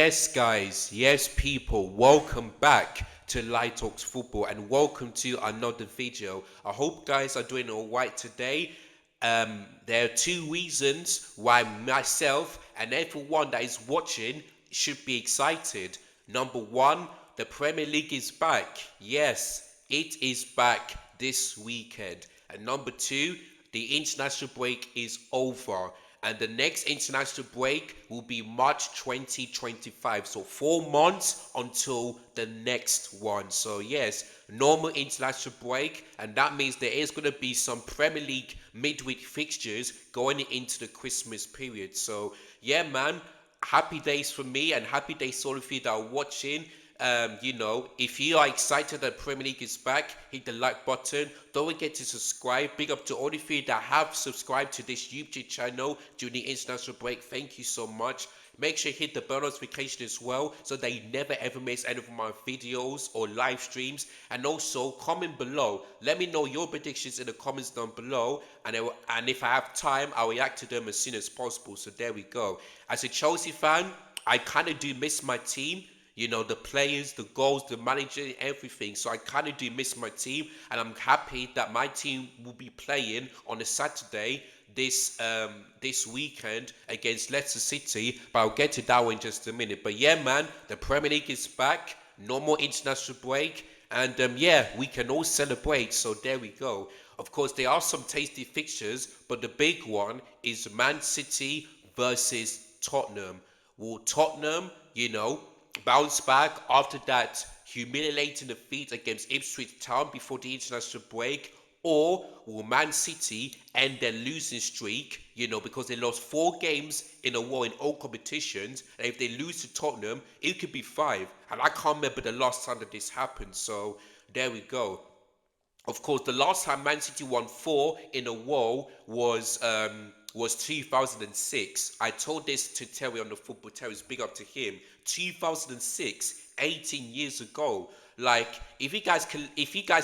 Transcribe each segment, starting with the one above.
Yes, guys, yes, people, welcome back to Light Talks Football and welcome to another video. I hope guys are doing all right today. There are two reasons why myself and everyone that is watching should be excited. Number one, the Premier League is back. Yes, it is back this weekend. And number two, the international break is over. And the next international break will be March 2025. So 4 months until the next one. So yes, normal international break, and that means there is going to be some Premier League midweek fixtures going into the Christmas period. So yeah, man, happy days for me and happy days to all of you that are watching. If you are excited that Premier League is back, hit the like button. Don't forget to subscribe. Big up to all of you that have subscribed to this YouTube channel during the international break. Thank you so much. Make sure you hit the bell notification as well so that you never ever miss any of my videos or live streams. And also comment below. Let me know your predictions in the comments down below. And if I have time, I'll react to them as soon as possible. So there we go. As a Chelsea fan, I kind of do miss my team. You know, the players, the goals, the manager, everything. So I kind of do miss my team, and I'm happy that my team will be playing on a Saturday this weekend against Leicester City. But I'll get to that one in just a minute. But yeah, man, the Premier League is back. No more international break, and yeah, we can all celebrate. So there we go. Of course, there are some tasty fixtures, but the big one is Man City versus Tottenham. Will Tottenham, bounce back after that humiliating defeat against Ipswich Town before the international break? Or will Man City end their losing streak, because they lost 4 games in a row in all competitions, and if they lose to Tottenham, it could be 5. And I can't remember the last time that this happened, so there we go. Of course, the last time Man City won 4 in a row was 2006. I told this to Terry on the Football Terry's, big up to him. 2006, 18 years ago. Like, if you guys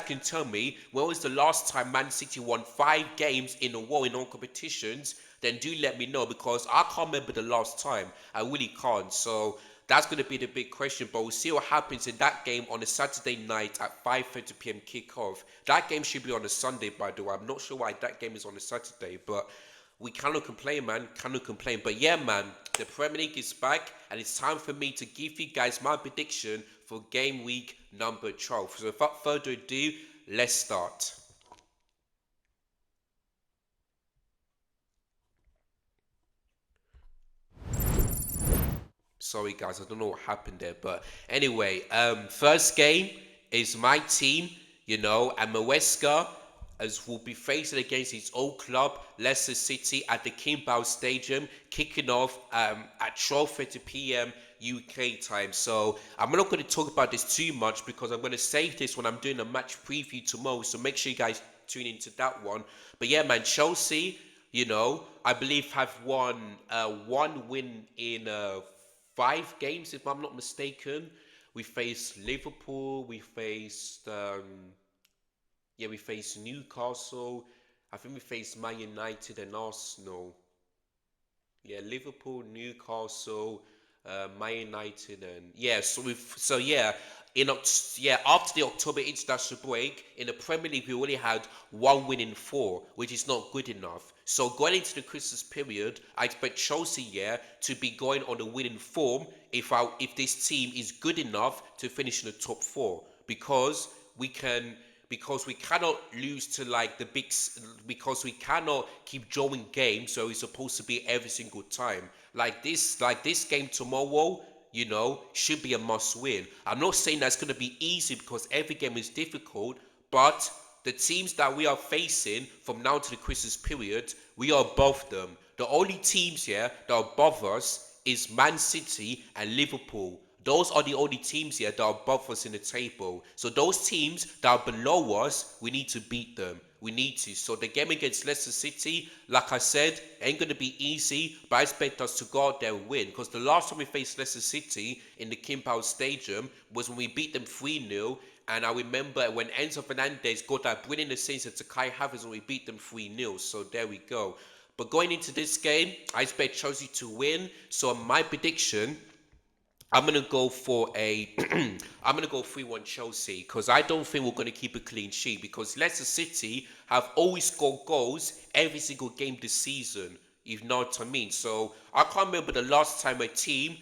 can tell me when was the last time Man City won 5 games in a row in all competitions, then do let me know, because I can't remember the last time. I really can't. So that's going to be the big question, but we'll see what happens in that game on a Saturday night at 5:30 p.m. kickoff. That game should be on a Sunday, by the way. I'm not sure why that game is on a Saturday, but we cannot complain, man. Cannot complain. But yeah, man, the Premier League is back, and it's time for me to give you guys my prediction for game week number 12. So without further ado, let's start. Sorry guys, I don't know what happened there, but anyway, first game is my team, and Maresca as will be facing against his old club, Leicester City, at the King Power Stadium, kicking off at 12:30 p.m. UK time. So I'm not going to talk about this too much because I'm going to save this when I'm doing a match preview tomorrow. So make sure you guys tune into that one. But yeah, man, Chelsea, I believe have won one win in 5 games, if I'm not mistaken. We faced Liverpool. We faced Newcastle. I think we faced Man United and Arsenal. Yeah, Liverpool, Newcastle, Man United, and yeah. After the October international break in the Premier League, we only had 1 win in 4, which is not good enough. So going into the Christmas period, I expect Chelsea, to be going on a winning form if this team is good enough to finish in the top 4, because we cannot lose to like because we cannot keep drawing games, so it's supposed to be every single time. Like this game tomorrow, should be a must win. I'm not saying that's going to be easy because every game is difficult, but the teams that we are facing from now to the Christmas period, we are above them. The only teams here that are above us is Man City and Liverpool. Those are the only teams here that are above us in the table. So those teams that are below us, we need to beat them. We need to. So the game against Leicester City, like I said, ain't going to be easy, but I expect us to go out there and win. Because the last time we faced Leicester City in the King Power Stadium was when we beat them 3-0. And I remember when Enzo Fernandez got that brilliant assist to Kai Havertz and we beat them 3-0. So there we go. But going into this game, I expect Chelsea to win. So my prediction I'm gonna go for a I'm gonna go 3-1 Chelsea because I don't think we're gonna keep a clean sheet because Leicester City have always scored goals every single game this season. You know what I mean? So I can't remember the last time a team,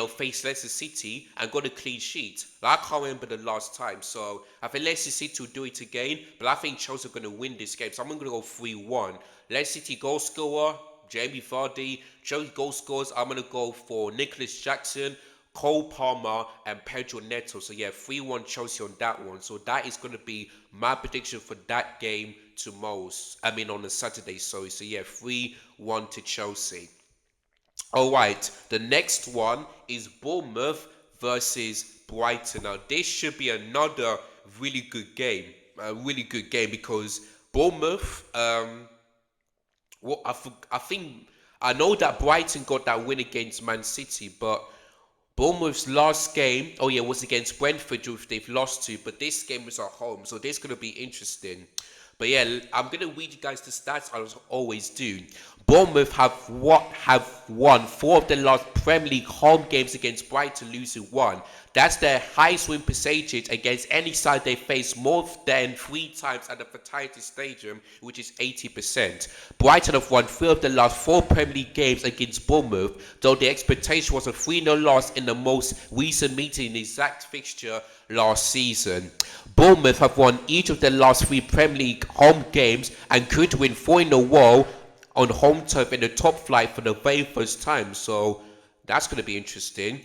faced Leicester City and got a clean sheet. Like, I can't remember the last time. So I think Leicester City will do it again, but I think Chelsea are gonna win this game. So I'm gonna go 3-1. Leicester City goal scorer, Jamie Vardy. Chelsea goal scorers, I'm gonna go for Nicholas Jackson, Cole Palmer, and Pedro Neto. So yeah, 3-1 Chelsea on that one. So that is going to be my prediction for that game tomorrow. I mean on a Saturday, sorry. So yeah, 3-1 to Chelsea. All right, the next one is Bournemouth versus Brighton. Now this should be another really good game. A really good game because Bournemouth, well, I think I know that Brighton got that win against Man City, but Bournemouth's last game, oh yeah, was against Brentford, which they've lost to, but this game was at home, so this is going to be interesting. But yeah, I'm going to read you guys the stats as I always do. Bournemouth have won 4 of their last Premier League home games against Brighton, losing 1. That's their highest win percentage against any side they face more than 3 times at the Vitality Stadium, which is 80%. Brighton have won 3 of the last 4 Premier League games against Bournemouth, though the expectation was a 3-0 loss in the most recent meeting in the exact fixture last season. Bournemouth have won each of their last 3 Premier League home games and could win 4 in a row on home turf in the top flight for the very first time. So that's going to be interesting.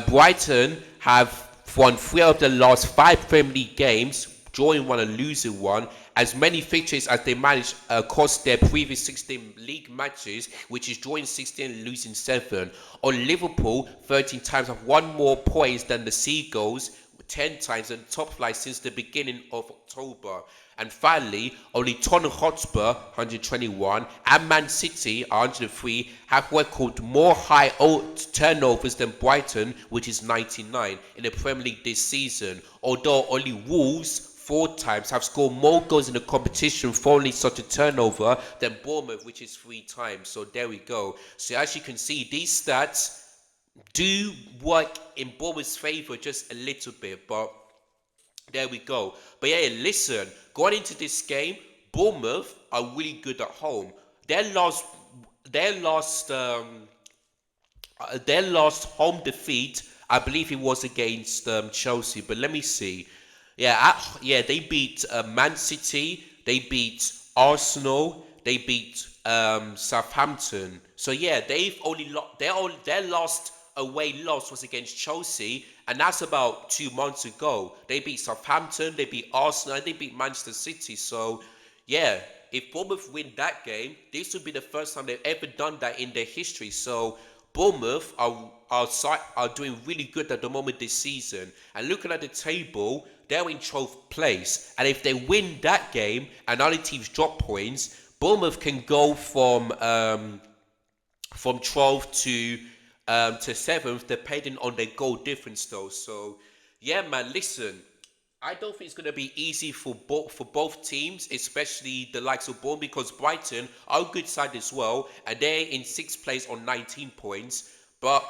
Brighton have won 3 of the last 5 Premier League games, drawing 1 and losing 1. As many victories as they managed across their previous 16 league matches, which is drawing 16 and losing 7. On Liverpool, 13 times have won more points than the Seagulls, 10 times in the top flight since the beginning of October. And finally, only Tottenham Hotspur, 121, and Man City, 103, have recorded more high turnovers than Brighton, which is 99, in the Premier League this season. Although only Wolves 4 times have scored more goals in the competition for only such a turnover than Bournemouth, which is 3 times. So there we go. So as you can see, these stats do work in Bournemouth's favour just a little bit, but there we go. But yeah, listen, going into this game, Bournemouth are really good at home. Their last home defeat, I believe it was against Chelsea. But let me see. Yeah, they beat Man City. They beat Arsenal. They beat Southampton. So yeah, their last away loss was against Chelsea, and that's about 2 months ago. They beat Southampton, they beat Arsenal, and they beat Manchester City. So yeah, if Bournemouth win that game, this would be the first time they've ever done that in their history. So Bournemouth are doing really good at the moment this season. And looking at the table, they're in 12th place. And if they win that game and other teams drop points, Bournemouth can go from 12th to 7th, depending on their goal difference though. So yeah, man, listen, I don't think it's going to be easy for both teams, especially the likes of Bournemouth, because Brighton are a good side as well, and they're in 6th place on 19 points. But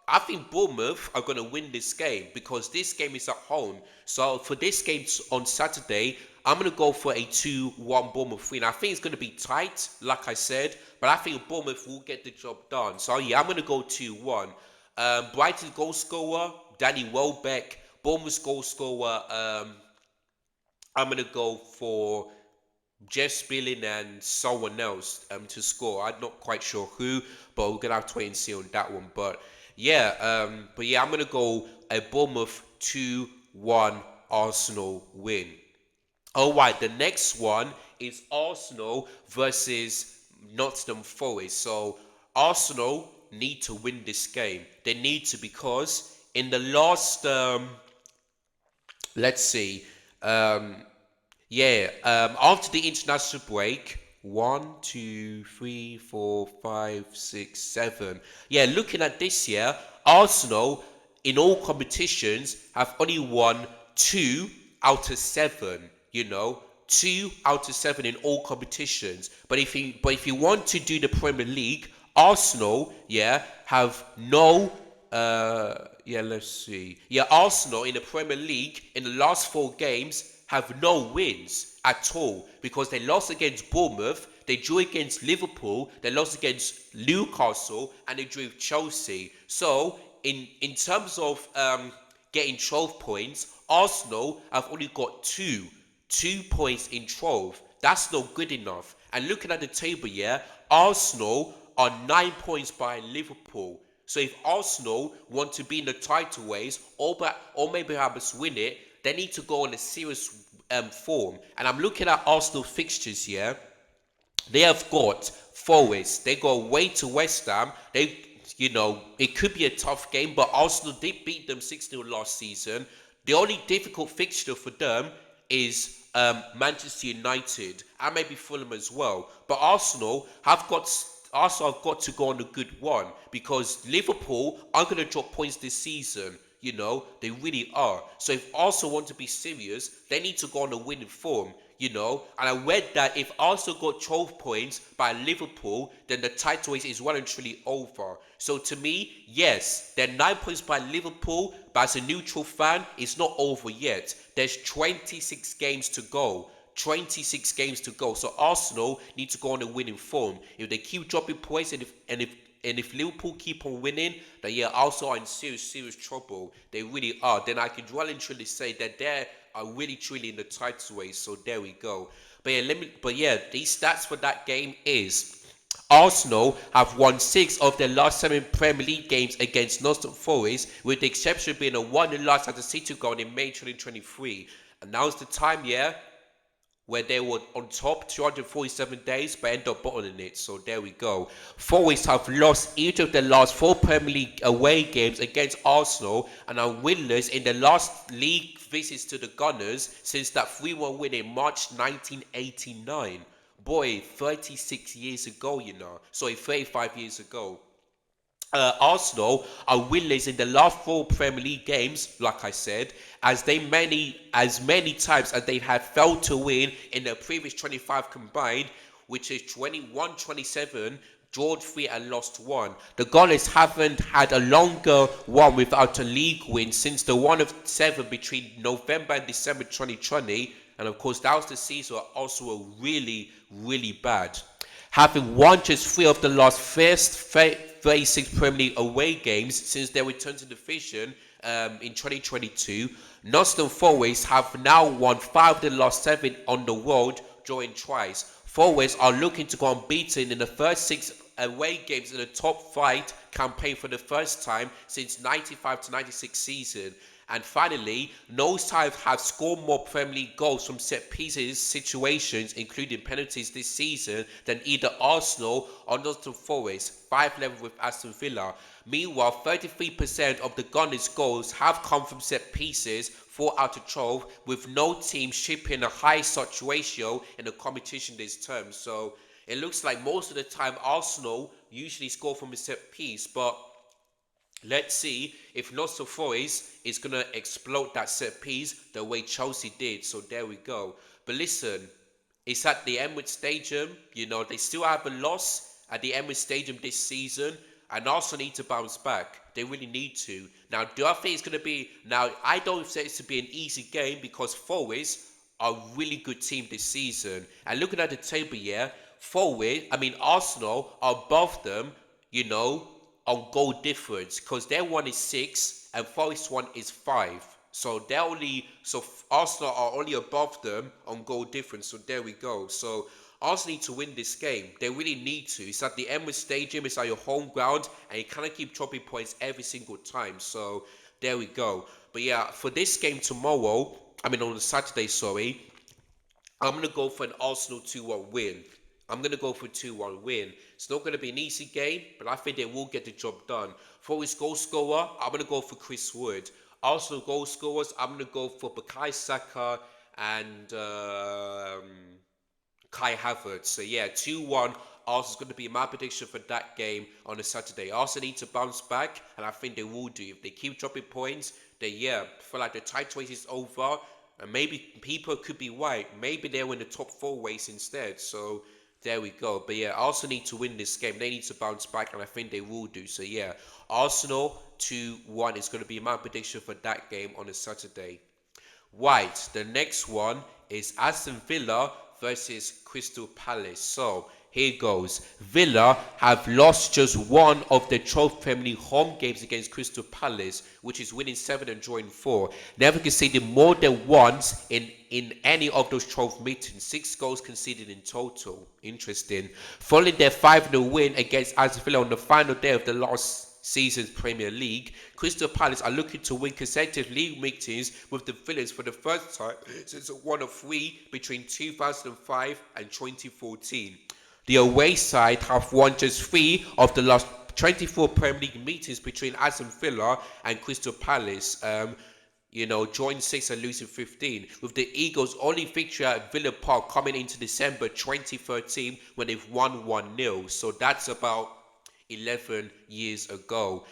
I think Bournemouth are going to win this game because this game is at home. So for this game on Saturday, I'm going to go for a 2-1 Bournemouth win. I think it's going to be tight, like I said, but I think Bournemouth will get the job done. So yeah, I'm going to go 2-1. Brighton's goal scorer, Danny Welbeck. Bournemouth's goal scorer, I'm going to go for Jeff Spilling and someone else to score. I'm not quite sure who, but we're going to have to wait and see on that one. But yeah, I'm going to go a Bournemouth 2-1 Arsenal win. All right, the next one is Arsenal versus Nottingham Forest. So Arsenal need to win this game. They need to, because in the last, let's see, after the international break, 1, 2, 3, 4, 5, 6, 7. Yeah, looking at this year, Arsenal in all competitions have only won 2 out of 7. 2 out of 7 in all competitions. But if you want to do the Premier League, Arsenal, have no Yeah, let's see. Yeah, Arsenal in the Premier League in the last 4 games have no wins at all because they lost against Bournemouth, they drew against Liverpool, they lost against Newcastle, and they drew with Chelsea. So, in terms of getting 12 points, Arsenal have only got 2 points in 12. That's not good enough. And looking at the table, yeah, Arsenal are 9 points behind Liverpool. So if Arsenal want to be in the title race, or maybe perhaps win it, they need to go on a serious form. And I'm looking at Arsenal fixtures here. They have got Forest. They go away to West Ham. It could be a tough game, but Arsenal did beat them 6-0 last season. The only difficult fixture for them is Manchester United and maybe Fulham as well. But Arsenal have got to go on a good one because Liverpool are going to drop points this season. They really are. So if Arsenal want to be serious, they need to go on a winning form. And I read that if Arsenal got 12 points by Liverpool, then the title race is well and truly over. So to me, yes, they're 9 points by Liverpool, but as a neutral fan, it's not over yet. There's 26 games to go. 26 games to go. So Arsenal need to go on a winning form. If they keep dropping points and if Liverpool keep on winning, then yeah, Arsenal are in serious trouble. They really are. Then I can well and truly say that they are really truly in the title race. So there we go. But yeah, these stats for that game is Arsenal have won 6 of their last 7 Premier League games against Nottingham Forest, with the exception being a 1-0 loss at the City goal in May 2023. And now's the time, yeah, where they were on top 247 days but end up bottling it. So there we go. Forest have lost each of their last 4 Premier League away games against Arsenal and are winless in their last league visits to the Gunners since that 3-1 win in March 1989. Boy, 36 years ago, Sorry, 35 years ago. Arsenal are winless in the last 4 Premier League games, like I said, as many times as they have failed to win in the previous 25 combined, which is 21-27, drawn 3 and lost 1. The Gunners haven't had a longer one without a league win since the one of 7 between November and December 2020, and of course that was the season where Arsenal were really, really bad. Having won just 3 of the last 36 Premier League away games since their return to the division in 2022, Nottingham Forest have now won 5 of the last 7 on the road, drawing twice. Forest are looking to go unbeaten in the first 6 away games in the top flight campaign for the first time since 95-96 season. And finally, no side have scored more Premier League goals from set pieces situations, including penalties this season, than either Arsenal or Nottingham Forest, 5-11 with Aston Villa. Meanwhile, 33% of the Gunners' goals have come from set pieces, 4 out of 12, with no team shipping a high such ratio in the competition this term. So it looks like most of the time Arsenal usually score from a set piece, but let's see if Nottingham Forest is going to explode that set piece the way Chelsea did. So there we go. But listen, it's at the Emirates Stadium. They still have a loss at the Emirates Stadium this season. And Arsenal need to bounce back. They really need to. Now, do I think it's going to be... Now, I don't say it's to be an easy game because Forest are a really good team this season. And looking at the table here, Arsenal are above them, on goal difference because their one is 6 and Forest one is 5. So Arsenal are only above them on goal difference. So there we go. So Arsenal need to win this game. They really need to. It's at the Emirates Stadium. It's at your home ground, and you cannot keep dropping points every single time. So there we go. But yeah, for this game tomorrow, on Saturday, sorry, I'm gonna go for an Arsenal 2-1 win. I'm going to go for a 2-1 win. It's not going to be an easy game, but I think they will get the job done. Forest goal scorer, I'm going to go for Chris Wood. Arsenal goal scorers, I'm going to go for Bukayo Saka and Kai Havertz. So yeah, 2-1. Arsenal's going to be my prediction for that game on a Saturday. Arsenal need to bounce back, and I think they will do. If they keep dropping points, then yeah, feel like the title race is over. And maybe people could be right. Maybe they're in the top 4 race instead. So There we go. But yeah, Arsenal need to win this game. They need to bounce back, and I think they will do. So yeah, Arsenal 2-1 is going to be my prediction for that game on a Saturday. Right, the next one is Aston Villa versus Crystal Palace. So here goes. Villa have lost just one of their 12 Premier League home games against Crystal Palace, which is winning 7 and drawing 4. Never conceded more than once in any of those 12 meetings. 6 goals conceded in total. Interesting. Following their 5-0 win against Aston Villa on the final day of the last season's Premier League, Crystal Palace are looking to win consecutive league meetings with the Villains for the first time since one of 3 between 2005 and 2014. The away side have won just 3 of the last 24 Premier League meetings between Aston Villa and Crystal Palace. Drawing 6 and losing 15, with the Eagles' only victory at Villa Park coming into December 2013 when they've won 1-0. So that's about 11 years ago.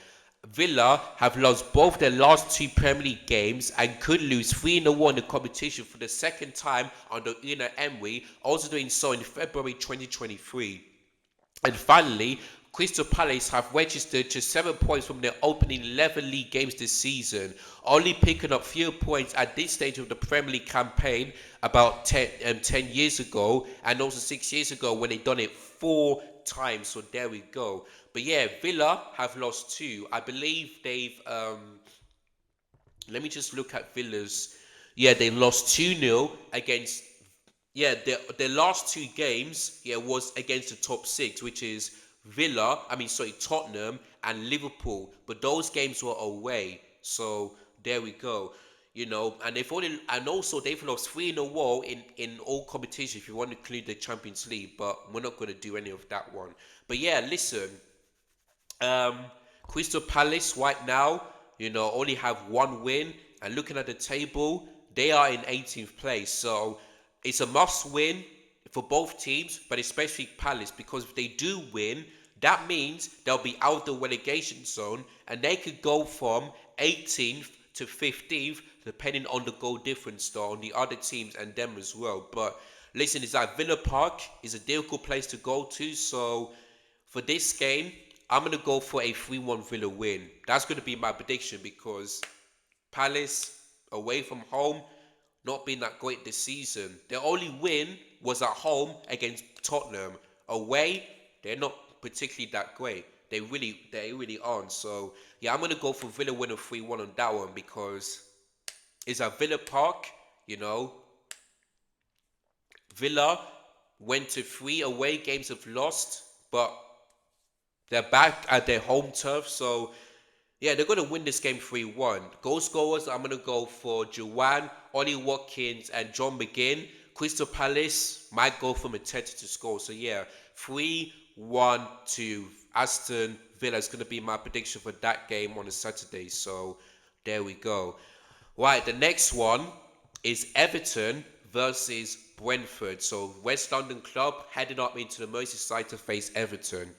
Villa have lost both their last 2 Premier League games and could lose 3-1 in the competition for the second time under Unai Emery, also doing so in February 2023. And finally, Crystal Palace have registered just 7 points from their opening 11 league games this season, only picking up fewer points at this stage of the Premier League campaign about 10 years ago, and also 6 years ago when they done it 4 times. So there we go. But yeah, Villa have lost 2. I believe they've let me just look at Villa's. Yeah, they lost 2-0 against. Yeah, their last 2 games was against the top 6, which is Tottenham and Liverpool. But those games were away. So there we go. And they've lost 3 in a row in all competitions if you want to include the Champions League, but we're not going to do any of that one. But yeah, listen, Crystal Palace right now, only have 1 win, and looking at the table, they are in 18th place. So it's a must win for both teams, but especially Palace, because if they do win, that means they'll be out of the relegation zone, and they could go from 18th to 15th, depending on the goal difference though, on the other teams and them as well. But listen, it's like Villa Park is a difficult place to go to, so for this game, I'm going to go for a 3-1 Villa win. That's going to be my prediction, because Palace, away from home, not been that great this season. Their only win was at home against Tottenham. Away, they're not particularly that great. They really aren't. So yeah, I'm gonna go for Villa win of 3-1 on that one, because it's at Villa Park. Villa went to 3 away games have lost, but they're back at their home turf. So yeah, they're going to win this game 3-1. Goal scorers, I'm going to go for Joanne, Ollie Watkins, and John McGinn. Crystal Palace might go for Mateta to score. So yeah, 3-1 to Aston Villa is going to be my prediction for that game on a Saturday. So there we go. Right, the next one is Everton versus Brentford. So West London club heading up into the Merseyside to face Everton.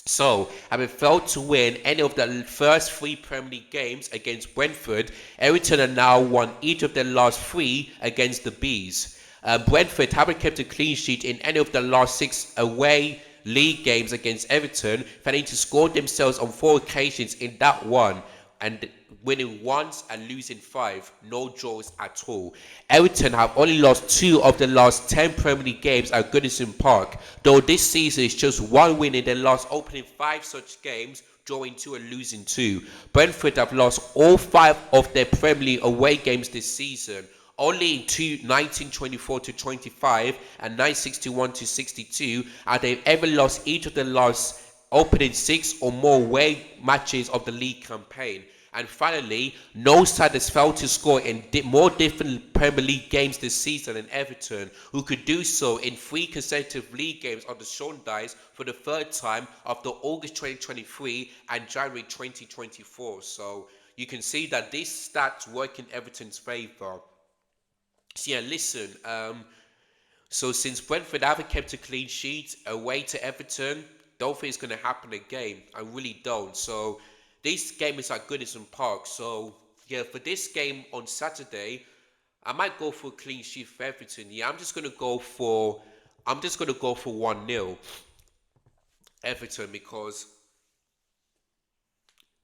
So, having failed to win any of the first 3 Premier League games against Brentford, Everton have now won each of their last 3 against the Bees. Brentford haven't kept a clean sheet in any of the last 6 away league games against Everton, failing to score themselves on 4 occasions in that one, and winning once and losing 5. No draws at all. Everton have only lost 2 of the last 10 Premier League games at Goodison Park, though this season is just 1 win in their last opening 5 such games, drawing 2 and losing 2. Brentford have lost all 5 of their Premier League away games this season. Only in 1924 to 25 and 1961 to 62 have they ever lost each of the last opening 6 or more away matches of the league campaign. And finally, no side has failed to score in more different Premier League games this season than Everton, who could do so in 3 consecutive league games under Sean Dyche for the 3rd time after August 2023 and January 2024. So you can see that these stats work in Everton's favour. So yeah, listen, so since Brentford haven't kept a clean sheet away to Everton, don't think it's going to happen again. I really don't. So this game is at Goodison Park. So yeah, for this game on Saturday, I might go for a clean sheet for Everton. Yeah, I'm just going to go for I'm just going to go for 1-0 Everton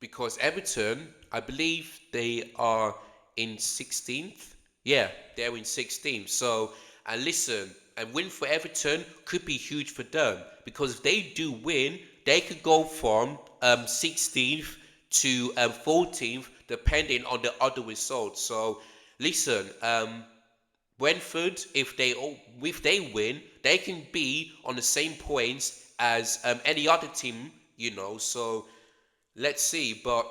because Everton, I believe they are in 16th. Yeah, they're in 16th. So, and listen, a win for Everton could be huge for them because if they do win, they could go from 16th to 14th, depending on the other results. So, listen, Brentford, if they win, they can be on the same points as any other team, So let's see, but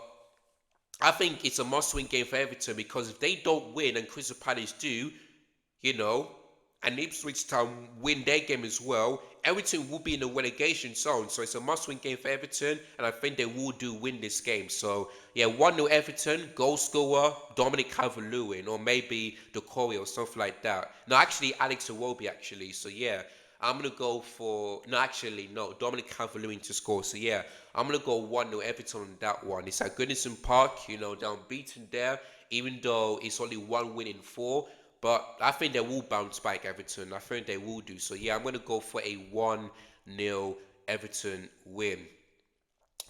I think it's a must-win game for Everton because if they don't win and Crystal Palace do, you know, and Ipswich Town win their game as well, Everton will be in the relegation zone. So it's a must-win game for Everton, and I think they will do win this game. So yeah, 1-0 Everton, goal scorer Dominic Calvert-Lewin, or maybe Decore or something like that. No, actually Alex Iwobi actually. So yeah, I'm gonna go for no, Dominic Calvert-Lewin to score. So yeah, I'm gonna go 1-0 Everton on that one. It's at Goodison Park, they're unbeaten there, even though it's only one win in four. But I think they will bounce back, Everton. I think they will do. So yeah, I'm gonna go for a 1-0 Everton win.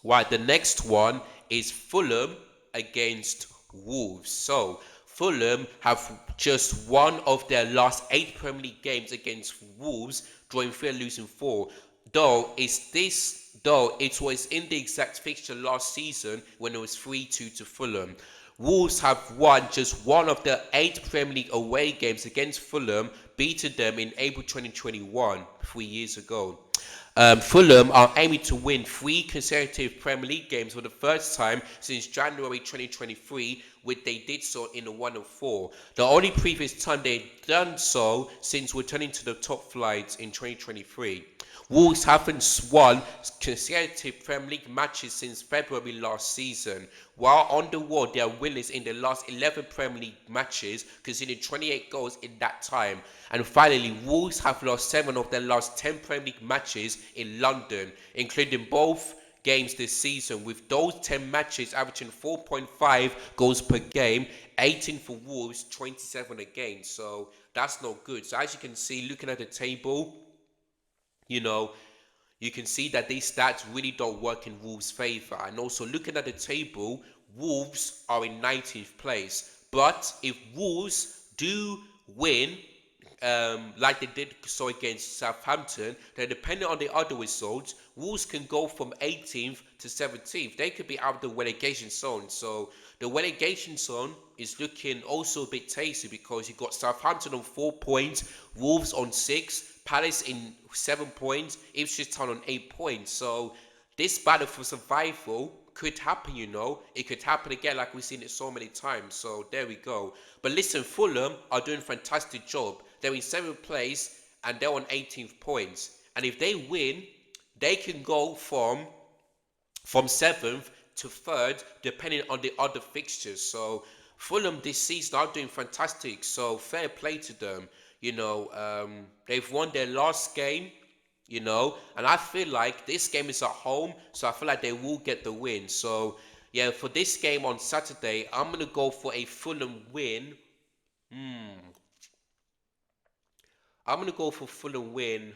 Right, the next one is Fulham against Wolves. So Fulham have just one of their last 8 Premier League games against Wolves, drawing 3 and losing 4. Though it was in the exact fixture last season when it was 3-2 to Fulham. Wolves have won just one of the 8 Premier League away games against Fulham, beating them in April 2021, 3 years ago. Fulham are aiming to win 3 consecutive Premier League games for the first time since January 2023, which they did so in the 1-4. The only previous time they'd done so since returning to the top flights in 2023. Wolves haven't won consecutive Premier League matches since February last season. While on the road, they are winners in the last 11 Premier League matches, conceding 28 goals in that time. And finally, Wolves have lost 7 of their last 10 Premier League matches in London, including both games this season, with those 10 matches averaging 4.5 goals per game, 18 for Wolves, 27 against. So that's not good. So as you can see, looking at the table, you can see that these stats really don't work in Wolves' favour. And also looking at the table, Wolves are in 19th place. But if Wolves do win, like they did so against Southampton, then depending on the other results, Wolves can go from 18th to 17th. They could be out of the relegation zone. So the relegation zone is looking also a bit tasty because you've got Southampton on 4 points, Wolves on 6, Palace in 7 points, Ipswich Town on 8 points. So this battle for survival could happen, It could happen again like we've seen it so many times. So there we go. But listen, Fulham are doing a fantastic job. They're in 7th place and they're on 18th points. And if they win, they can go from 7th to 3rd, depending on the other fixtures. So Fulham this season are doing fantastic. So fair play to them. They've won their last game, and I feel like this game is at home, so I feel like they will get the win. So yeah, for this game on Saturday, I'm gonna go for a Fulham win. I'm gonna go for Fulham win.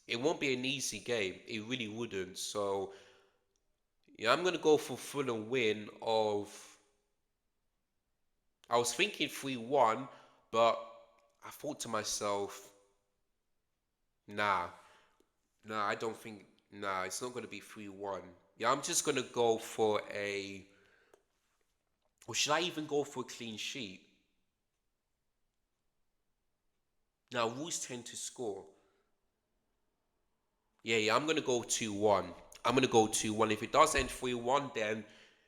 It won't be an easy game. It really wouldn't. So yeah, I'm gonna go for Fulham win of. I was thinking 3-1, but I thought to myself, nah, I don't think, it's not going to be 3-1. Yeah, I'm just going to go for or should I even go for a clean sheet? Now, Wolves tend to score. Yeah, I'm going to go 2-1. I'm going to go 2-1. If it does end 3-1, then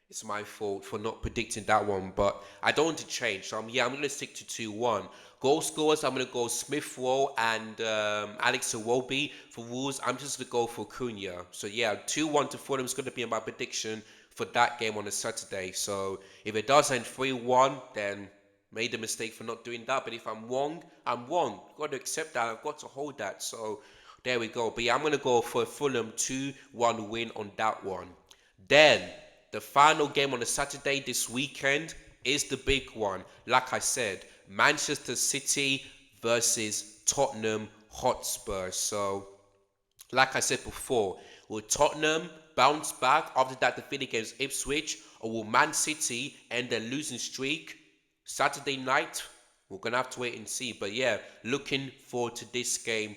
it's my fault for not predicting that one, but I don't want to change. So I'm going to stick to 2-1. Goal scorers, I'm going to go Smith Rowe and Alex Iwobi. For Wolves, I'm just going to go for Cunha. So yeah, 2-1 to Fulham is going to be my prediction for that game on a Saturday. So if it does end 3-1, then made a mistake for not doing that. But if I'm wrong, I'm wrong. I've got to accept that. I've got to hold that. So there we go. But yeah, I'm going to go for a Fulham 2-1 win on that one. Then the final game on a Saturday this weekend is the big one. Like I said, Manchester City versus Tottenham Hotspur. So, like I said before, will Tottenham bounce back after that defeat against Ipswich, or will Man City end their losing streak Saturday night? We're gonna have to wait and see. But yeah, looking forward to this game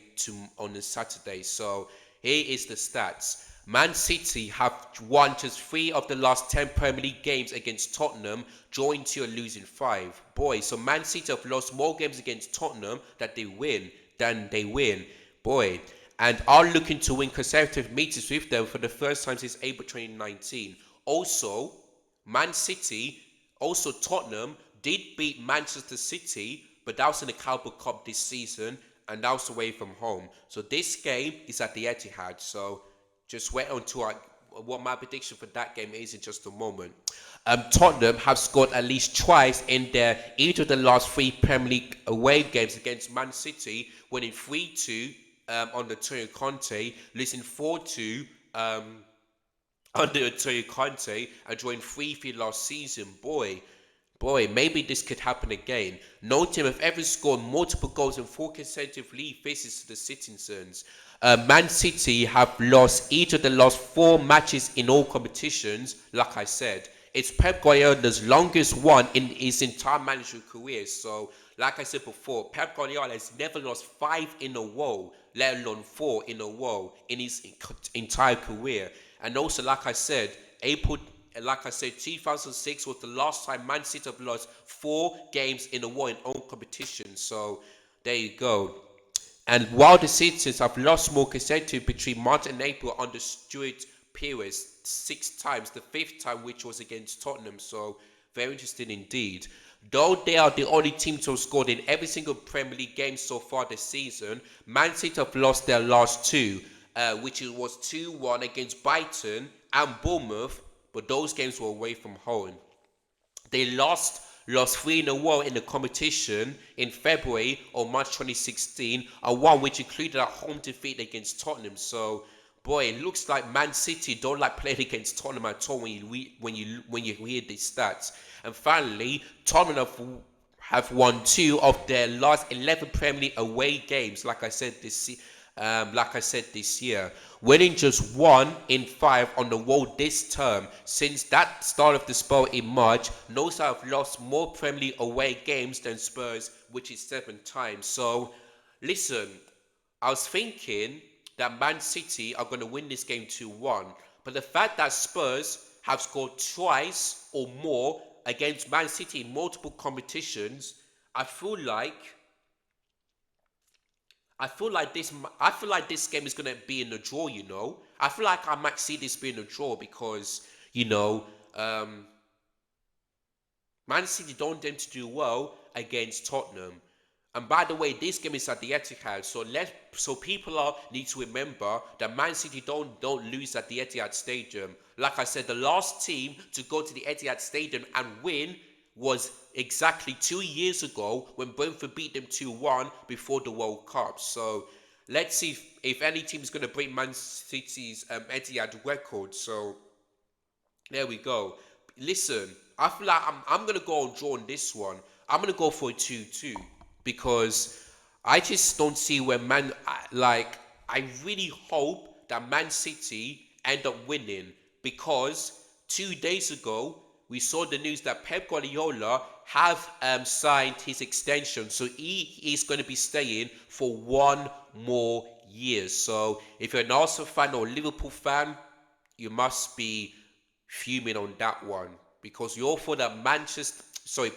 on the Saturday. So here is the stats. Man City have won just 3 of the last 10 Premier League games against Tottenham, drawing 2 and losing 5. Boy, so Man City have lost more games against Tottenham than they win. Boy, and are looking to win consecutive meetings with them for the first time since April 2019. Also, Tottenham did beat Manchester City, but that was in the Carabao Cup this season, and that was away from home. So this game is at the Etihad. So just wait until what my prediction for that game is in just a moment. Tottenham have scored at least twice in each of the last 3 Premier League away games against Man City, winning 3-2 on the Antonio Conte, losing 4-2 under Antonio Conte, and drawing 3-3 last season. Boy, maybe this could happen again. No team have ever scored multiple goals in 4 consecutive league visits to the citizens. Man City have lost each of the last 4 matches in all competitions, like I said. It's Pep Guardiola's longest one in his entire managerial career. So, like I said before, Pep Guardiola has never lost 5 in a row, let alone 4 in a row in his entire career. And also, like I said, 2006 was the last time Man City have lost 4 games in a row in all competitions. So there you go. And while the Citizens have lost more consecutive between March and April under Stuart Pearce 6 times, the 5th time which was against Tottenham. So very interesting indeed. Though they are the only team to have scored in every single Premier League game so far this season, Man City have lost their last 2, which was 2-1 against Brighton and Bournemouth, but those games were away from home. They lost 3 in a row in the competition in February or March 2016, and one which included a home defeat against Tottenham. So, boy, it looks like Man City don't like playing against Tottenham at all when you hear these stats. And finally, Tottenham have won 2 of their last 11 Premier League away games. Like I said this year, winning just 1 in 5 on the road this term. Since that start of the spell in March, no side have lost more Premier League away games than Spurs, which is 7 times. So, listen, I was thinking that Man City are going to win this game 2-1, but the fact that Spurs have scored twice or more against Man City in multiple competitions, I feel like this game is gonna be in a draw. I feel like I might see this being a draw because Man City don't tend to do well against Tottenham. And by the way, this game is at the Etihad, so people need to remember that Man City don't lose at the Etihad Stadium. Like I said, the last team to go to the Etihad Stadium and win was exactly 2 years ago when Brentford beat them 2-1 before the World Cup. So let's see if any team is going to break Man City's Etihad record. So there we go. Listen, I feel like I'm going to go on draw on this one. I'm going to go for a 2-2 because I just don't see where I really hope that Man City end up winning, because 2 days ago we saw the news that Pep Guardiola have signed his extension, so he is going to be staying for 1 more year. So if you're an Arsenal fan or Liverpool fan, you must be fuming on that one, because you all thought that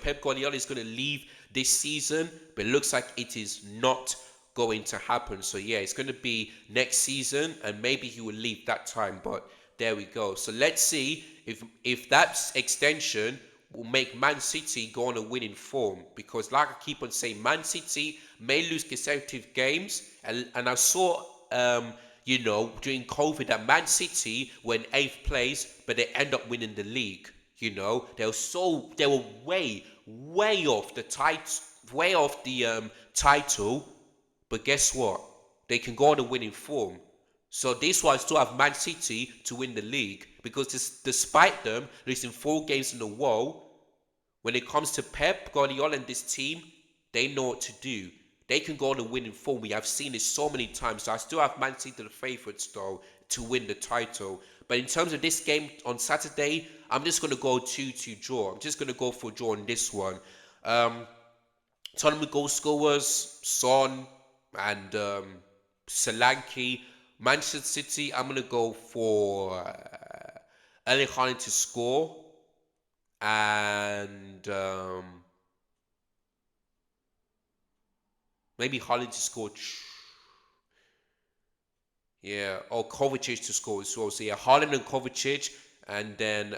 Pep Guardiola is going to leave this season, but it looks like it is not going to happen. So yeah, it's going to be next season, and maybe he will leave that time, but there we go. So let's see if that extension will make Man City go on a winning form, because like I keep on saying, Man City may lose consecutive games, and I saw during COVID that Man City were in 8th place, but they end up winning the league. They were way off the title, but guess what? They can go on a winning form. So this one, I still have Man City to win the league, because despite them losing 4 games in a row, When it comes to Pep Guardiola and this team, they know what to do. They can go on a winning form. We have seen it so many times. So I still have Man City the favourites though to win the title. But in terms of this game on Saturday, I'm just gonna go 2-2 draw. I'm just gonna go for a draw on this one. Um, Tournament goal scorers, Son and Solanke. Manchester City, I'm gonna go for Erling Haaland to score and maybe Haaland to score. Yeah, or Kovacic to score as well. So yeah, Haaland and Kovacic, and then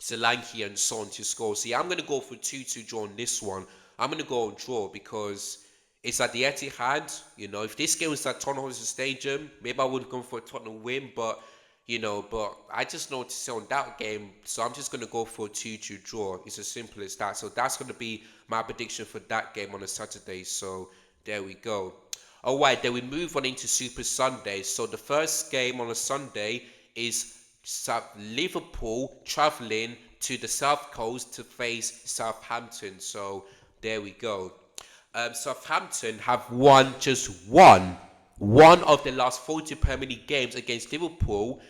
Solanke and Son to score. So yeah, I'm gonna go for 2-2 draw on this one. I'm gonna go draw because it's at the Etihad. You know, if this game was at Tottenham Hotspur Stadium, maybe I would have gone for a Tottenham win. But but I just know what to say on that game, so I'm just gonna go for a 2-2 draw. It's as simple as that. So that's gonna be my prediction for that game on a Saturday. So there we go. All right, then we move on into Super Sunday. So the first game on a Sunday is Liverpool traveling to the South Coast to face Southampton. So there we go. Southampton have won just one of the last 40 Premier League games against Liverpool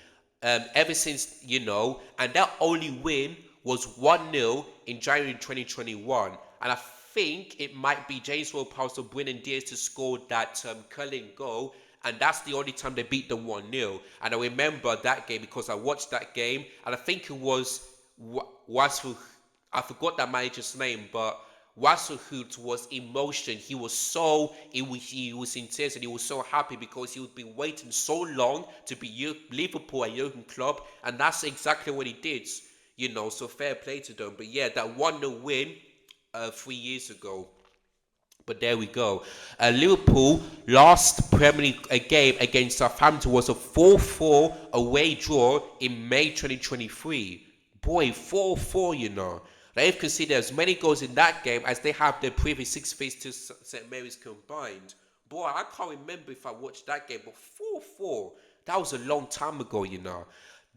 ever since, and that only win was 1-0 in January 2021. And I think it might be James Ward-Prowse or Brennan Diaz to score that curling goal. And that's the only time they beat them 1-0. And I remember that game because I watched that game. And I think it was Wasfu. I forgot that manager's name, but Wasserhoot was emotion. He was in tears and he was so happy because he would be waiting so long to be Liverpool and Jurgen Klopp, and that's exactly what he did. So fair play to them. But yeah, that 1-0 win 3 years ago. But there we go. Liverpool last Premier League game against Southampton was a 4-4 away draw in May 2023. Boy, 4-4, They've conceded as many goals in that game as they have their previous 6 visits to St. Mary's combined. Boy, I can't remember if I watched that game, but 4-4, that was a long time ago.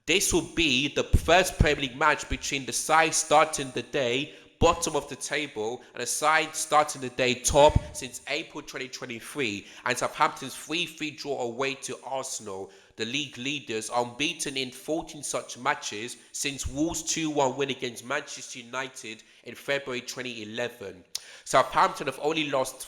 This will be the first Premier League match between the side starting the day bottom of the table and the side starting the day top since April 2023, and Southampton's 3-3 draw away to Arsenal, the league leaders, unbeaten in 14 such matches since Wolves' 2-1 win against Manchester United in February 2011. Southampton have only lost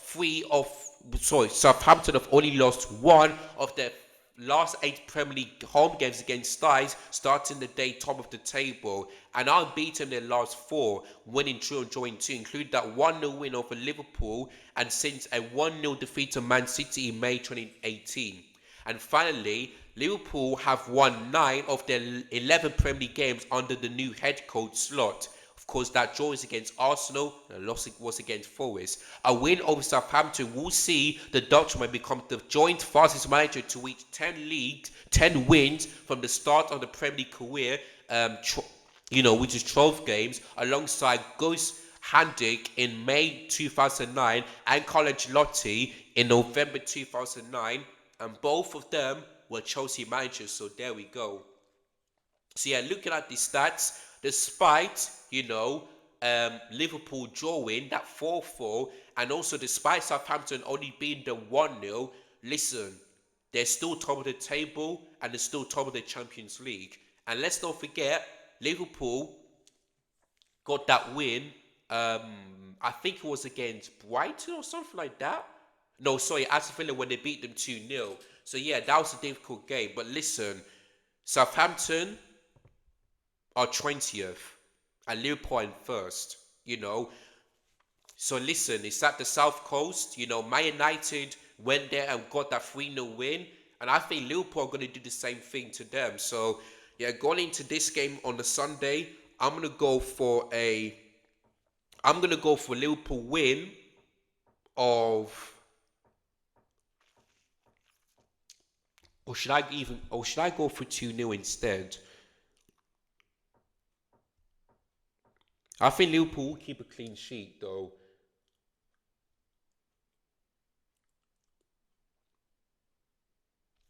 one of their last 8 Premier League home games against Styes, starting the day top of the table, and unbeaten their last 4, winning 2 and drawing 2, include that 1-0 win over Liverpool, and since a 1-0 defeat to Man City in May 2018. And finally, Liverpool have won 9 of their 11 Premier League games under the new head coach slot. Of course, that draw is against Arsenal, and the loss was against Forest. A win over Southampton will see the Dutchman become the joint fastest manager to reach 10 wins from the start of the Premier League career, which is 12 games, alongside Gus Handik in May 2009 and Carlo Ancelotti in November 2009, and both of them were Chelsea managers, so there we go. So yeah, looking at the stats, despite, Liverpool drawing that 4-4, and also despite Southampton only being the 1-0, listen, they're still top of the table and they're still top of the Champions League. And let's not forget, Liverpool got that win, I think it was against Brighton or something like that. No, sorry, Aston Villa when they beat them 2-0. So yeah, that was a difficult game. But listen, Southampton are 20th and Liverpool in first, So listen, it's at the South Coast. Man United went there and got that 3-0 win. And I think Liverpool are going to do the same thing to them. So, yeah, going into this game on the Sunday, I'm going to go for Liverpool win of, or should I go for 2-0 instead? I think Liverpool will keep a clean sheet, though.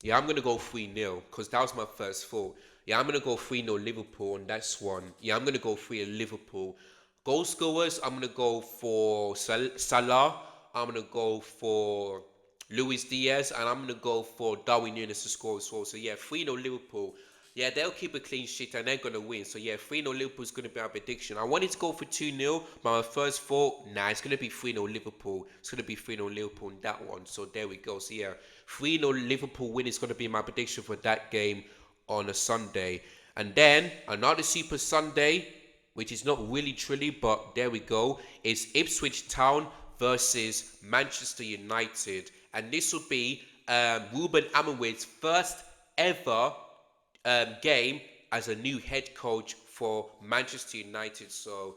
Yeah, I'm going to go 3-0 because that was my first thought. Yeah, I'm gonna go 3-0 Liverpool on that one. Yeah, I'm gonna go 3 Liverpool. Goal scorers, I'm gonna go for Salah. I'm gonna go for Luis Diaz, and I'm gonna go for Darwin Núñez to score as well. So yeah, 3-0 Liverpool. Yeah, they'll keep a clean sheet and they're gonna win. So yeah, 3-0 Liverpool's gonna be our prediction. I wanted to go for 2-0, but my first thought, nah, it's gonna be 3-0 Liverpool. It's gonna be 3-0 Liverpool in that one. So there we go. So yeah, 3-0 Liverpool win is gonna be my prediction for that game on a Sunday. And then another Super Sunday, which is not really truly, but there we go, is Ipswich Town versus Manchester United. And this will be Ruben Amorim's first ever game as a new head coach for Manchester United. So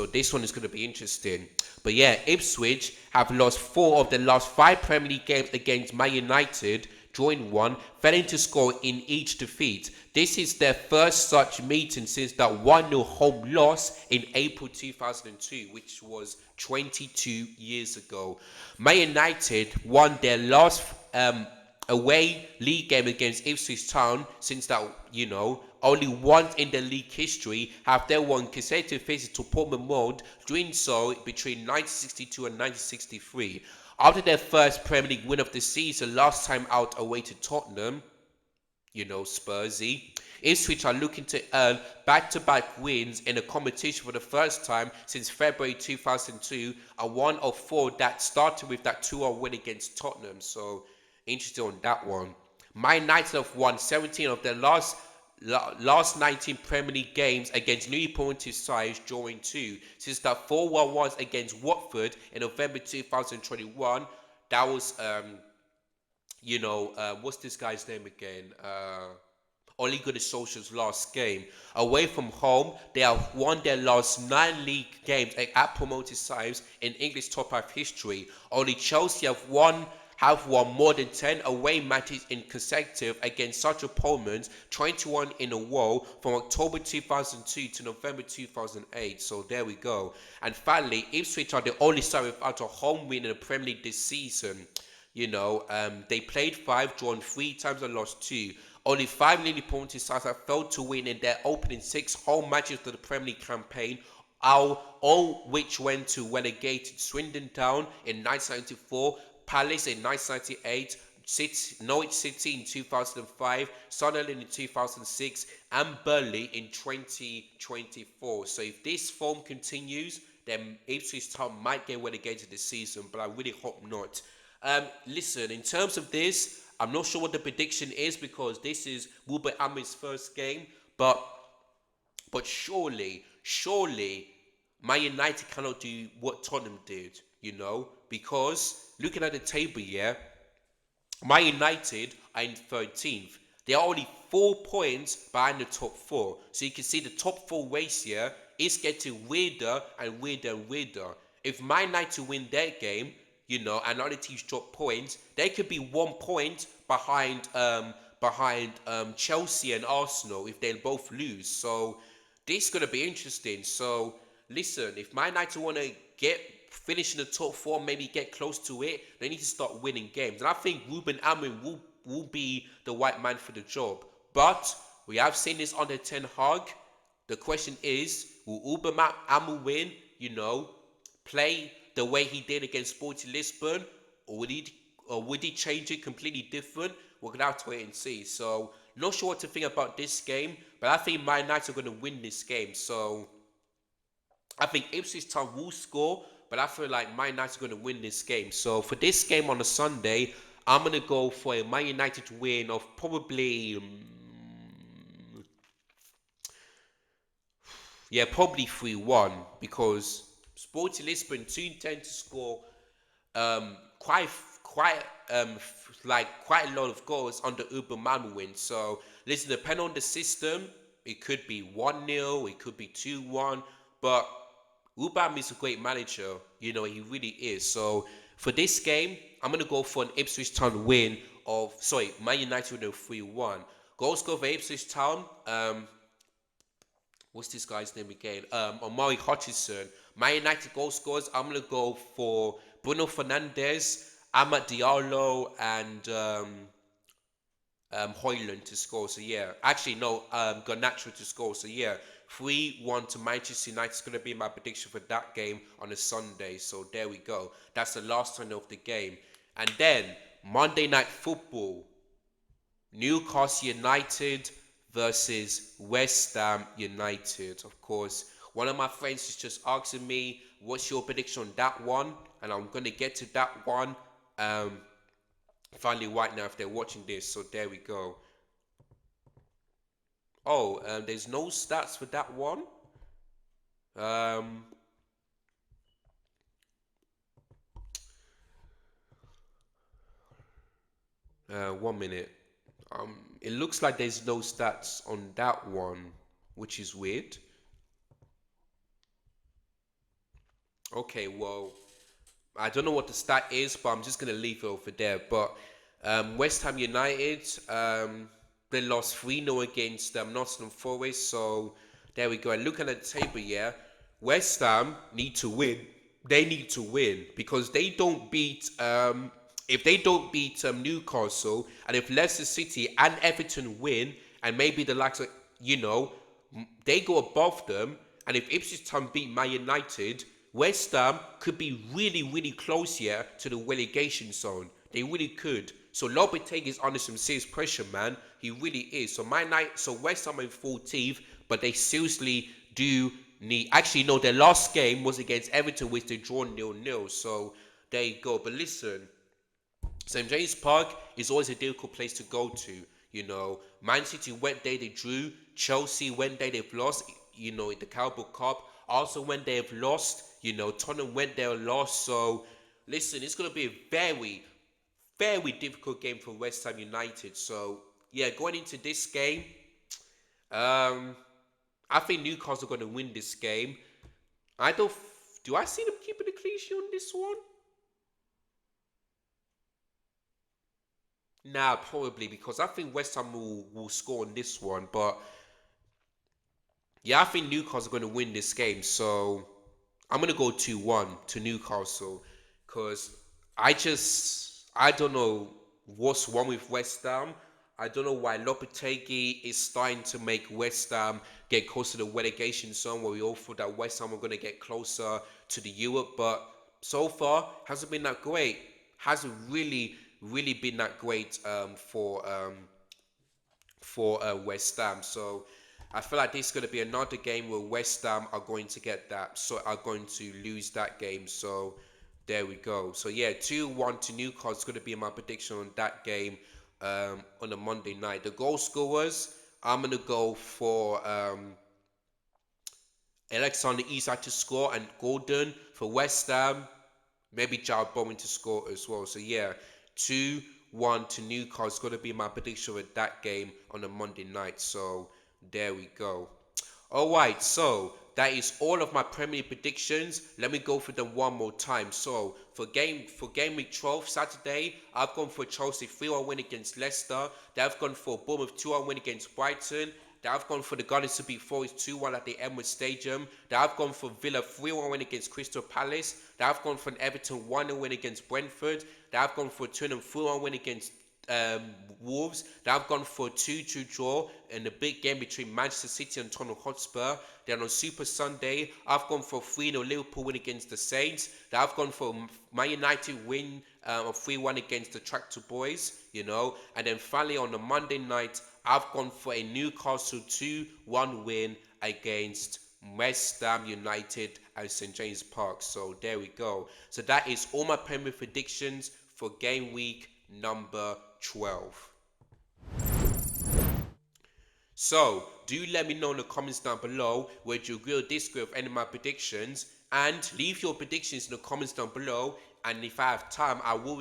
this one is going to be interesting. But yeah, Ipswich have lost 4 of the last 5 Premier League games against Man United, drawing 1, failing to score in each defeat. This is their first such meeting since that 1-0 home loss in April 2002, which was 22 years ago. Man United won their last away league game against Ipswich Town since that, only once in the league history have they won consecutive visits to Portman Road, doing so between 1962 and 1963. After their first Premier League win of the season, last time out away to Tottenham, Spursy, Ipswich are looking to earn back-to-back wins in a competition for the first time since February 2002, and one of 4 that started with that 2-0 win against Tottenham. So interesting on that one. Man United have won 17 of their last 19 Premier League games against newly appointed sides, drawing 2. Since that 4-1 was against Watford in November 2021, that was what's this guy's name again? Ole Gunnar Solskjaer's last game. Away from home, they have won their last 9 league games at promoted sides in English top 5 history. Only Chelsea have won more than 10 away matches in consecutive against such opponents, 21 in a row from October 2002 to November 2008. So there we go. And finally, Ipswich are the only side without a home win in the Premier League this season. They played 5, drawn 3 times and lost 2. Only 5 newly appointed sides have failed to win in their opening 6 home matches of the Premier League campaign, all which went to relegated Swindon Town in 1994, Palace in 1998, Norwich City in 2005, Sunderland in 2006, and Burnley in 2024. So if this form continues, then Ipswich Town might get relegated this season, but I really hope not. Listen, in terms of this, I'm not sure what the prediction is because this is Ruben Amorim's first game, but surely, Man United cannot do what Tottenham did, because looking at the table here, Man United are in 13th. They are only 4 points behind the top 4. So you can see the top 4 race here is getting weirder and weirder and weirder. If Man United win their game, and other teams drop points, they could be 1 point behind Chelsea and Arsenal if they both lose. So this is gonna be interesting. So listen, if Man United want to finish in the top 4, maybe get close to it, they need to start winning games. And I think Ruben Amorim will be the right man for the job. But we have seen this under Ten Hag. The question is, will Ruben Amorim, play the way he did against Sporting Lisbon, or would he change it completely different? We're gonna have to wait and see. So not sure what to think about this game, but I think Man United are gonna win this game. So I think Ipswich Town will score, but I feel like Man United are gonna win this game. So for this game on a Sunday, I'm gonna go for a Man United win of probably probably 3-1, because Sporting Lisbon do tend to score quite a lot of goals under Ruben Amorim. So listen, depending on the system, it could be 1-0, it could be 2-1, but Ruben Amorim is a great manager, he really is. So for this game, I'm gonna go for an Ipswich Town win Man United win of 3-1. Goal scorer for Ipswich Town, what's this guy's name again? Omari Hutchinson. Man United goal scorers, I'm going to go for Bruno Fernandes, Amad Diallo, and Højlund to score. So yeah, actually no, Garnacho to score. So yeah, 3-1 to Manchester United is going to be my prediction for that game on a Sunday. So there we go. That's the last turn of the game. And then Monday Night Football, Newcastle United versus West Ham United. Of course, one of my friends is just asking me, what's your prediction on that one? And I'm going to get to that one finally right now if they're watching this. So there we go. Oh, there's no stats for that one. 1 minute. It looks like there's no stats on that one, which is weird. Okay, well, I don't know what the stat is, but I'm just gonna leave it over there. But West Ham United, they lost 3-0 against Nottingham Forest. So there we go. And looking at the table, yeah, West Ham need to win. They need to win because they don't beat. If they don't beat Newcastle, and if Leicester City and Everton win, and maybe the likes of they go above them, and if Ipswich Town beat Man United, West Ham could be really, really close here to the relegation zone. They really could. So Lopetegui is under some serious pressure, man. He really is. So West Ham in 14th, but they seriously do need. Actually, no, their last game was against Everton, which they draw 0-0. So there you go. But listen, St. James Park is always a difficult place to go to. Man City went there, they drew. Chelsea went there, they've lost. In the Carabao Cup. Also, when they've lost, Tottenham went there and lost. So, listen, it's going to be a very, very difficult game for West Ham United. So, yeah, going into this game, I think Newcastle are going to win this game. Do I see them keeping the clean sheet on this one? Nah, probably, because I think West Ham will score on this one. But, yeah, I think Newcastle are going to win this game. So, I'm going to go 2-1 to Newcastle because I don't know what's wrong with West Ham. I don't know why Lopetegui is starting to make West Ham get closer to the relegation zone, where we all thought that West Ham were going to get closer to the Europe, but so far hasn't been that great. Hasn't really been that great for West Ham. So I feel like this is going to be another game where West Ham are going to are going to lose that game. So there we go. So yeah, 2-1 to Newcastle is going to be my prediction on that game on a Monday night. The goal scorers, I'm going to go for Alexander Isak to score and Gordon for West Ham. Maybe Jared Bowen to score as well. So yeah, 2-1 to Newcastle is going to be my prediction with that game on a Monday night. So there we go. Alright, so that is all of my Premier League predictions. Let me go through them one more time. So for game week 12 Saturday, I've gone for Chelsea 3-1 win against Leicester. They've gone for Bournemouth 2-1 win against Brighton. I've gone for the Gunners to beat Forest 2-1 at the Emirates Stadium. I've gone for Villa 3-1 win against Crystal Palace. I've gone for an Everton 1-0 win against Brentford. I've gone for a Tottenham 3-1 win against Wolves. I've gone for a 2-2 draw in the big game between Manchester City and Tottenham Hotspur. Then on Super Sunday, I've gone for a 3-0 Liverpool win against the Saints. I've gone for Man United win of 3-1 against the Tractor Boys, And then finally on the Monday night, I've gone for a Newcastle 2-1 win against West Ham United at St. James Park. So there we go. So that is all my Premier predictions for game week number 12. So do let me know in the comments down below whether you agree or disagree with any of my predictions, and leave your predictions in the comments down below, and if I have time I will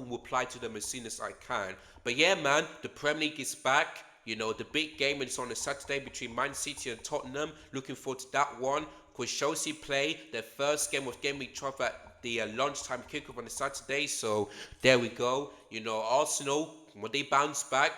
reply to them as soon as I can. But yeah, man, the Premier League is back. The big game is on a Saturday between Man City and Tottenham. Looking forward to that one. Because Chelsea play their first game of game week 12 at the lunchtime kickoff on a Saturday. So there we go. Arsenal, when they bounce back,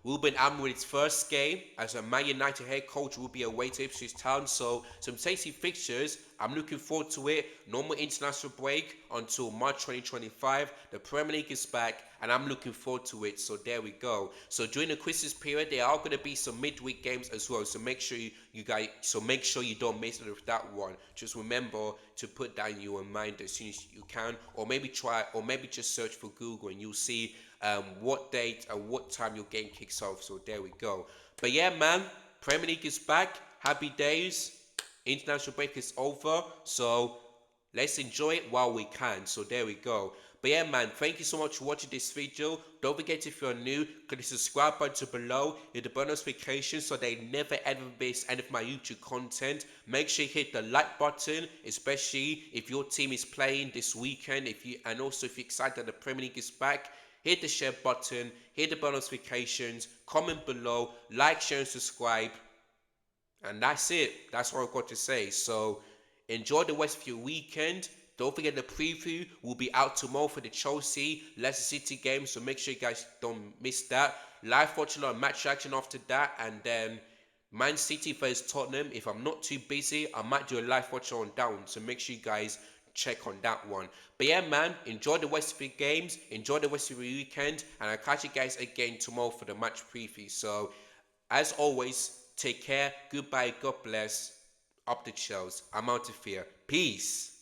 Ruben Amorim's first game as a Man United head coach will be away to Ipswich Town. So some tasty fixtures. I'm looking forward to it. No more international break until March 2025. The Premier League is back and I'm looking forward to it. So there we go. So during the Christmas period, there are going to be some midweek games as well. So make sure make sure you don't miss that one. Just remember to put that in your mind as soon as you can, or maybe just search for Google and you'll see what date and what time your game kicks off. So there we go. But yeah, man, Premier League is back. Happy days. International break is over. So let's enjoy it while we can. So there we go. But yeah, man, thank you so much for watching this video. Don't forget, if you're new, click the subscribe button below, hit the bell notification so they never ever miss any of my YouTube content. Make sure you hit the like button, especially if your team is playing this weekend. And also if you're excited that the Premier League is back, hit the share button, hit the bell notifications, comment below, like, share, and subscribe. And that's it. That's what I've got to say. So enjoy the rest of your weekend. Don't forget the preview will be out tomorrow for the Chelsea Leicester City game. So make sure you guys don't miss that. Live watching on match action after that. And then Man City versus Tottenham. If I'm not too busy, I might do a live watch on that one. So make sure you guys check on that one. But yeah, man, enjoy the rest of your games. Enjoy the rest of your weekend. And I'll catch you guys again tomorrow for the match preview. So as always, take care. Goodbye. God bless. Up the shells. I'm out of here. Peace.